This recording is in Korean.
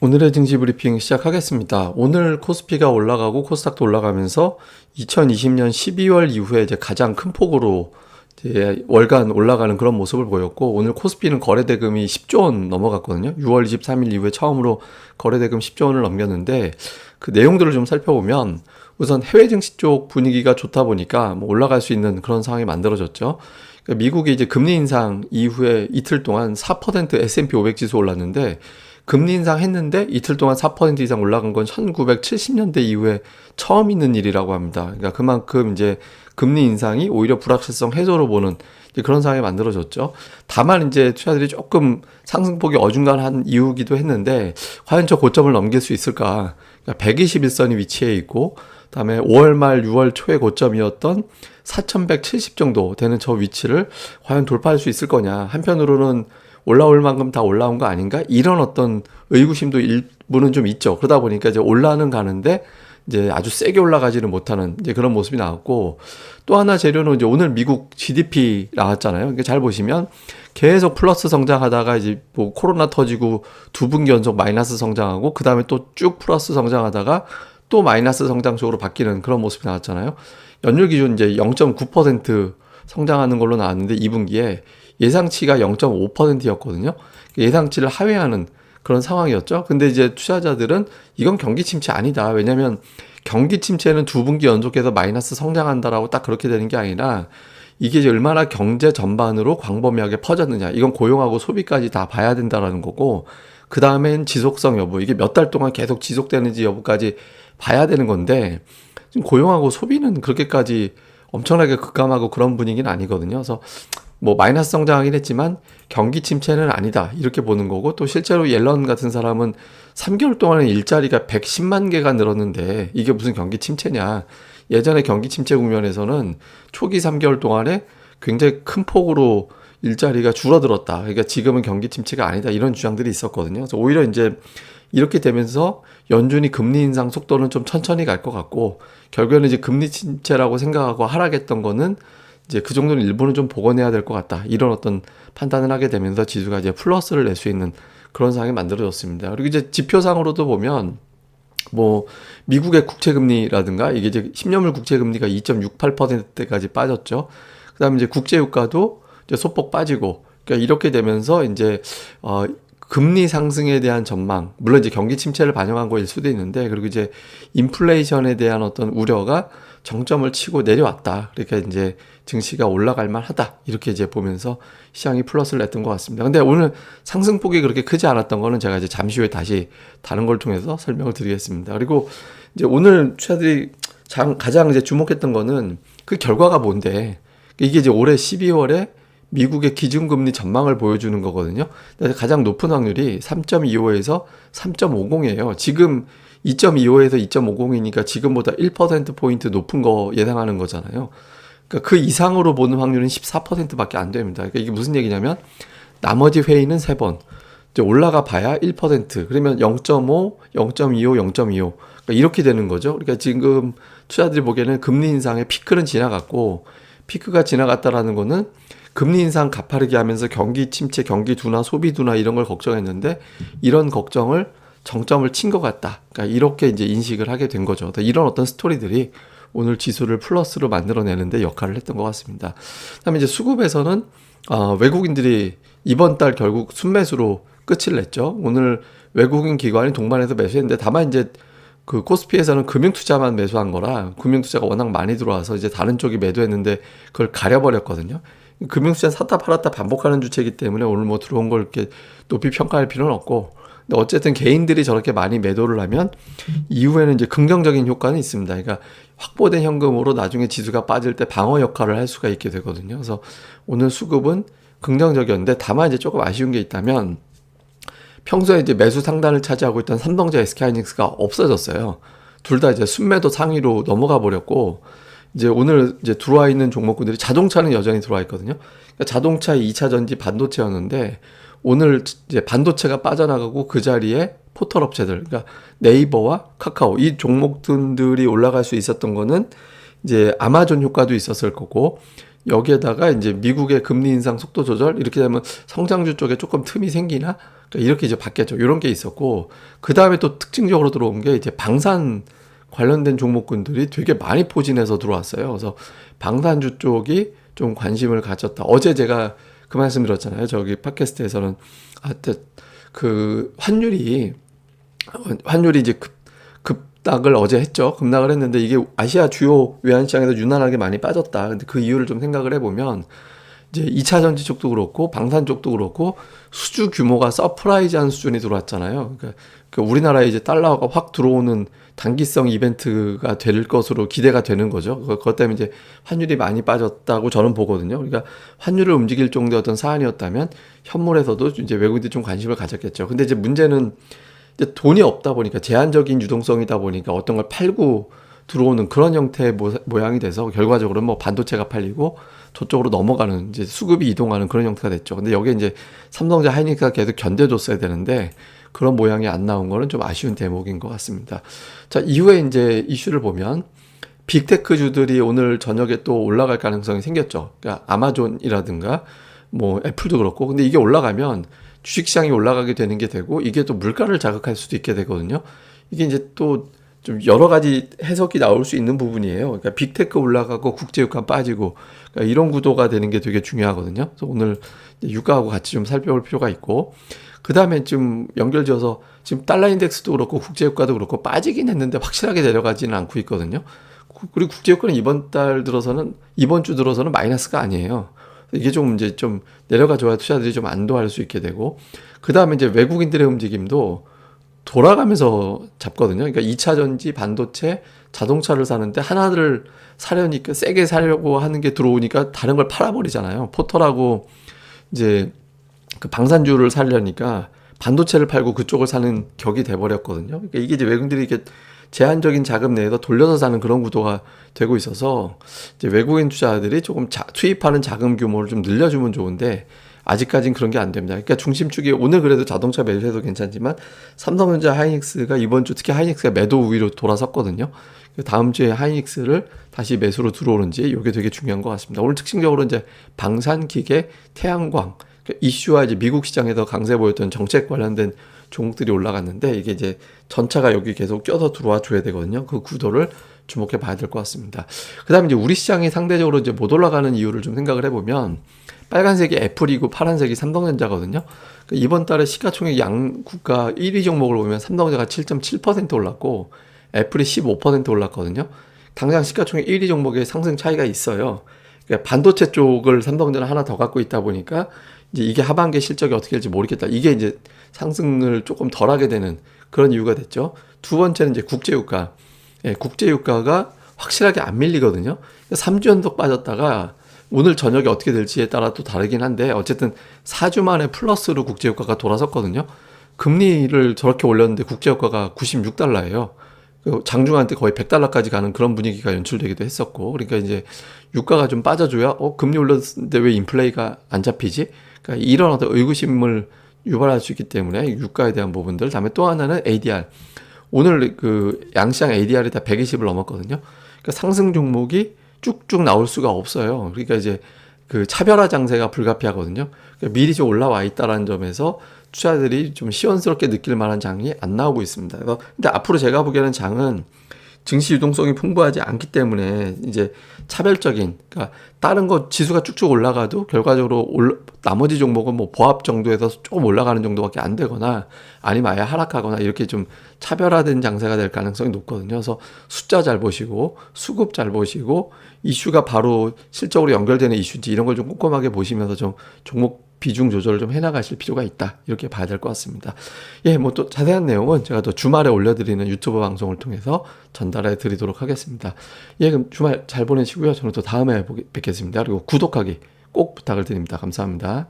오늘의 증시 브리핑 시작하겠습니다. 오늘 코스피가 올라가고 코스닥도 올라가면서 2020년 12월 이후에 이제 가장 큰 폭으로 이제 월간 올라가는 그런 모습을 보였고, 오늘 코스피는 거래대금이 10조 원 넘어갔거든요. 6월 23일 이후에 처음으로 거래대금 10조 원을 넘겼는데, 그 내용들을 좀 살펴보면 우선 해외 증시 쪽 분위기가 좋다 보니까 뭐 올라갈 수 있는 그런 상황이 만들어졌죠. 그러니까 미국이 이제 금리 인상 이후에 이틀 동안 4% S&P 500 지수 올랐는데, 금리 인상했는데 이틀 동안 4% 이상 올라간 건 1970년대 이후에 처음 있는 일이라고 합니다. 그러니까 그만큼 이제 금리 인상이 오히려 불확실성 해소로 보는 이제 그런 상황이 만들어졌죠. 다만 이제 투자들이 조금 상승폭이 어중간한 이유기도 했는데, 과연 저 고점을 넘길 수 있을까? 그러니까 121선이 위치해 있고, 그다음에 5월 말 6월 초의 고점이었던 4170 정도 되는 저 위치를 과연 돌파할 수 있을 거냐. 한편으로는 올라올 만큼 다 올라온 거 아닌가? 이런 어떤 의구심도 일부는 좀 있죠. 그러다 보니까 이제 올라는 가는데 이제 아주 세게 올라가지는 못하는 이제 그런 모습이 나왔고, 또 하나 재료는 이제 오늘 미국 GDP 나왔잖아요. 그러니까 잘 보시면 계속 플러스 성장하다가 이제 뭐 코로나 터지고 두 분기 연속 마이너스 성장하고, 그 다음에 또 쭉 플러스 성장하다가 또 마이너스 성장 쪽으로 바뀌는 그런 모습이 나왔잖아요. 연율 기준 이제 0.9% 성장하는 걸로 나왔는데 2분기에 예상치가 0.5%였거든요. 예상치를 하회하는 그런 상황이었죠. 근데 이제 투자자들은 이건 경기 침체 아니다. 왜냐면 경기 침체는 두 분기 연속해서 마이너스 성장한다라고 딱 그렇게 되는 게 아니라, 이게 이제 얼마나 경제 전반으로 광범위하게 퍼졌느냐. 이건 고용하고 소비까지 다 봐야 된다라는 거고, 그 다음엔 지속성 여부. 이게 몇 달 동안 계속 지속되는지 여부까지 봐야 되는 건데, 지금 고용하고 소비는 그렇게까지 엄청나게 급감하고 그런 분위기는 아니거든요. 그래서 뭐 마이너스 성장하긴 했지만 경기 침체는 아니다, 이렇게 보는 거고, 또 실제로 옐런 같은 사람은 3개월 동안에 일자리가 110만 개가 늘었는데 이게 무슨 경기 침체냐. 예전에 경기 침체 국면에서는 초기 3개월 동안에 굉장히 큰 폭으로 일자리가 줄어들었다. 그러니까 지금은 경기 침체가 아니다, 이런 주장들이 있었거든요. 그래서 오히려 이제 이렇게 되면서 연준이 금리 인상 속도는 좀 천천히 갈 것 같고, 결국에는 이제 금리 침체라고 생각하고 하락했던 거는 이제 그 정도는 일부는 좀 복원해야 될 것 같다, 이런 어떤 판단을 하게 되면서 지수가 이제 플러스를 낼 수 있는 그런 상황이 만들어졌습니다. 그리고 이제 지표상으로도 보면 뭐 미국의 국채금리라든가 이게 이제 10년물 국채금리가 2.68%까지 빠졌죠. 그다음에 이제 국제유가도 이제 소폭 빠지고, 그러니까 이렇게 되면서 이제 금리 상승에 대한 전망, 물론 이제 경기 침체를 반영한 거일 수도 있는데, 그리고 이제 인플레이션에 대한 어떤 우려가 정점을 치고 내려왔다. 그러니까 이제 증시가 올라갈 만하다, 이렇게 이제 보면서 시장이 플러스를 냈던 것 같습니다. 근데 오늘 상승폭이 그렇게 크지 않았던 거는 제가 이제 잠시 후에 다시 다른 걸 통해서 설명을 드리겠습니다. 그리고 이제 오늘 투자들이 가장 이제 주목했던 거는 그 결과가 뭔데, 이게 이제 올해 12월에 미국의 기준금리 전망을 보여주는 거거든요. 가장 높은 확률이 3.25에서 3.50이에요. 지금 2.25에서 2.50이니까 지금보다 1%포인트 높은 거 예상하는 거잖아요. 그러니까 그 이상으로 보는 확률은 14%밖에 안 됩니다. 그러니까 이게 무슨 얘기냐면, 나머지 회의는 3번. 이제 올라가 봐야 1%. 그러면 0.5, 0.25, 0.25. 그러니까 이렇게 되는 거죠. 그러니까 지금 투자들이 보기에는 금리 인상의 피크는 지나갔고, 피크가 지나갔다라는 거는 금리 인상 가파르게 하면서 경기 침체, 경기 둔화, 소비 둔화 이런 걸 걱정했는데, 이런 걱정을 정점을 친 것 같다. 그러니까 이렇게 이제 인식을 하게 된 거죠. 이런 어떤 스토리들이 오늘 지수를 플러스로 만들어내는데 역할을 했던 것 같습니다. 그다음에 이제 수급에서는 외국인들이 이번 달 결국 순매수로 끝을 냈죠. 오늘 외국인 기관이 동반해서 매수했는데, 다만 이제 그 코스피에서는 금융투자만 매수한 거라, 금융투자가 워낙 많이 들어와서 이제 다른 쪽이 매도했는데 그걸 가려버렸거든요. 금융투자는 샀다 팔았다 반복하는 주체이기 때문에 오늘 뭐 들어온 걸 이렇게 높이 평가할 필요는 없고, 근데 어쨌든 개인들이 저렇게 많이 매도를 하면 이후에는 이제 긍정적인 효과는 있습니다. 그러니까 확보된 현금으로 나중에 지수가 빠질 때 방어 역할을 할 수가 있게 되거든요. 그래서 오늘 수급은 긍정적이었는데, 다만 이제 조금 아쉬운 게 있다면, 평소에 이제 매수 상단을 차지하고 있던 삼성전자, SK하이닉스가 없어졌어요. 둘 다 이제 순매도 상위로 넘어가 버렸고, 이제 오늘 이제 들어와 있는 종목군들이, 자동차는 여전히 들어와 있거든요. 그러니까 자동차 2차 전지 반도체였는데, 오늘 이제 반도체가 빠져나가고 그 자리에 포털 업체들, 그러니까 네이버와 카카오, 이 종목들이 올라갈 수 있었던 거는 이제 아마존 효과도 있었을 거고, 여기에다가 이제 미국의 금리 인상 속도 조절 이렇게 되면 성장주 쪽에 조금 틈이 생기나 그러니까 이렇게 이제 바뀌었죠. 이런 게 있었고 그 다음에 또 특징적으로 들어온 게 이제 방산 관련된 종목군들이 되게 많이 포진해서 들어왔어요. 그래서 방산주 쪽이 좀 관심을 가졌다. 어제 제가 그 말씀 드렸잖아요. 저기 팟캐스트에서는 그 환율이 이제 급락을 어제 했죠. 급락을 했는데 이게 아시아 주요 외환시장에서 유난하게 많이 빠졌다. 근데 그 이유를 좀 생각을 해보면 이제 2차 전지 쪽도 그렇고 방산 쪽도 그렇고 수주 규모가 서프라이즈한 수준이 들어왔잖아요. 그러니까 우리나라에 이제 달러가 확 들어오는 단기성 이벤트가 될 것으로 기대가 되는 거죠. 그것 때문에 이제 환율이 많이 빠졌다고 저는 보거든요. 그러니까 환율을 움직일 정도의 어떤 사안이었다면 현물에서도 이제 외국인들이 좀 관심을 가졌겠죠. 근데 이제 문제는 이제 돈이 없다 보니까 제한적인 유동성이다 보니까 어떤 걸 팔고 들어오는 그런 형태의 모양이 돼서 결과적으로 뭐 반도체가 팔리고 저쪽으로 넘어가는 이제 수급이 이동하는 그런 형태가 됐죠. 근데 여기에 이제 삼성전자 하이닉스가 계속 견뎌줬어야 되는데 그런 모양이 안 나온 거는 좀 아쉬운 대목인 것 같습니다. 자, 이후에 이제 이슈를 보면 빅테크주들이 오늘 저녁에 또 올라갈 가능성이 생겼죠. 그러니까 아마존이라든가 뭐 애플도 그렇고 근데 이게 올라가면 주식시장이 올라가게 되는 게 되고 이게 또 물가를 자극할 수도 있게 되거든요. 이게 이제 또 좀 여러 가지 해석이 나올 수 있는 부분이에요. 그러니까 빅테크 올라가고 국제유가 빠지고 그러니까 이런 구도가 되는 게 되게 중요하거든요. 그래서 오늘 유가하고 같이 좀 살펴볼 필요가 있고 그 다음에 좀 연결지어서 지금 달러 인덱스도 그렇고 국제유가도 그렇고 빠지긴 했는데 확실하게 내려가지는 않고 있거든요. 그리고 국제유가는 이번 주 들어서는 마이너스가 아니에요. 이게 좀 이제 좀 내려가줘야 투자들이 좀 안도할 수 있게 되고 그 다음에 이제 외국인들의 움직임도 돌아가면서 잡거든요. 그러니까 2차 전지, 반도체, 자동차를 사는데 하나를 사려니까 세게 사려고 하는 게 들어오니까 다른 걸 팔아버리잖아요. 포털하고 이제 그 방산주를 사려니까 반도체를 팔고 그쪽을 사는 격이 돼버렸거든요. 그러니까 이게 이제 외국인들이 이게 제한적인 자금 내에서 돌려서 사는 그런 구도가 되고 있어서 이제 외국인 투자자들이 조금 투입하는 자금 규모를 좀 늘려주면 좋은데 아직까지는 그런 게 안 됩니다. 그러니까 중심축이 오늘 그래도 자동차 매수해도 괜찮지만 삼성전자 하이닉스가 이번 주 특히 하이닉스가 매도 우위로 돌아섰거든요. 다음 주에 하이닉스를 다시 매수로 들어오는지 이게 되게 중요한 것 같습니다. 오늘 특징적으로 이제 방산기계, 태양광 이슈와 이제 미국 시장에서 강세 보였던 정책 관련된 종목들이 올라갔는데 이게 이제 전차가 여기 계속 껴서 들어와 줘야 되거든요. 그 구도를 주목해 봐야 될 것 같습니다. 그 다음에 이제 우리 시장이 상대적으로 이제 못 올라가는 이유를 좀 생각을 해보면 빨간색이 애플이고 파란색이 삼성전자거든요. 이번 달에 시가총액 양국가 1위 종목을 보면 삼성전자가 7.7% 올랐고 애플이 15% 올랐거든요. 당장 시가총액 1위 종목의 상승 차이가 있어요. 그러니까 반도체 쪽을 삼성전자 하나 더 갖고 있다 보니까 이제 이게 하반기 실적이 어떻게 될지 모르겠다. 이게 이제 상승을 조금 덜하게 되는 그런 이유가 됐죠. 두 번째는 이제 국제유가. 예, 국제유가가 확실하게 안 밀리거든요. 3주 연속 빠졌다가 오늘 저녁에 어떻게 될지에 따라 또 다르긴 한데 어쨌든 4주 만에 플러스로 국제유가가 돌아섰거든요. 금리를 저렇게 올렸는데 국제유가가 96달러예요. 장중한 때 거의 100달러까지 가는 그런 분위기가 연출되기도 했었고 그러니까 이제 유가가 좀 빠져줘야 금리 올렸는데 왜 인플레이가 안 잡히지? 그러니까 이런 어떤 의구심을 유발할 수 있기 때문에 유가에 대한 부분들 다음에 또 하나는 ADR 오늘 그 양시장 ADR이 다 120을 넘었거든요. 그러니까 상승 종목이 쭉쭉 나올 수가 없어요. 그러니까 이제 그 차별화 장세가 불가피하거든요. 그러니까 미리 좀 올라와 있다라는 점에서 투자들이 좀 시원스럽게 느낄 만한 장이 안 나오고 있습니다. 근데 앞으로 제가 보기에는 장은 증시 유동성이 풍부하지 않기 때문에 이제 차별적인, 그러니까 다른 거 지수가 쭉쭉 올라가도 결과적으로 나머지 종목은 뭐 보합 정도에서 조금 올라가는 정도밖에 안 되거나 아니면 아예 하락하거나 이렇게 좀 차별화된 장세가 될 가능성이 높거든요. 그래서 숫자 잘 보시고 수급 잘 보시고 이슈가 바로 실적으로 연결되는 이슈인지 이런 걸 좀 꼼꼼하게 보시면서 좀 종목 비중 조절을 좀 해나가실 필요가 있다. 이렇게 봐야 될 것 같습니다. 예, 뭐 또 자세한 내용은 제가 또 주말에 올려드리는 유튜브 방송을 통해서 전달해 드리도록 하겠습니다. 예, 그럼 주말 잘 보내시고요. 저는 또 다음에 뵙겠습니다. 그리고 구독하기 꼭 부탁을 드립니다. 감사합니다.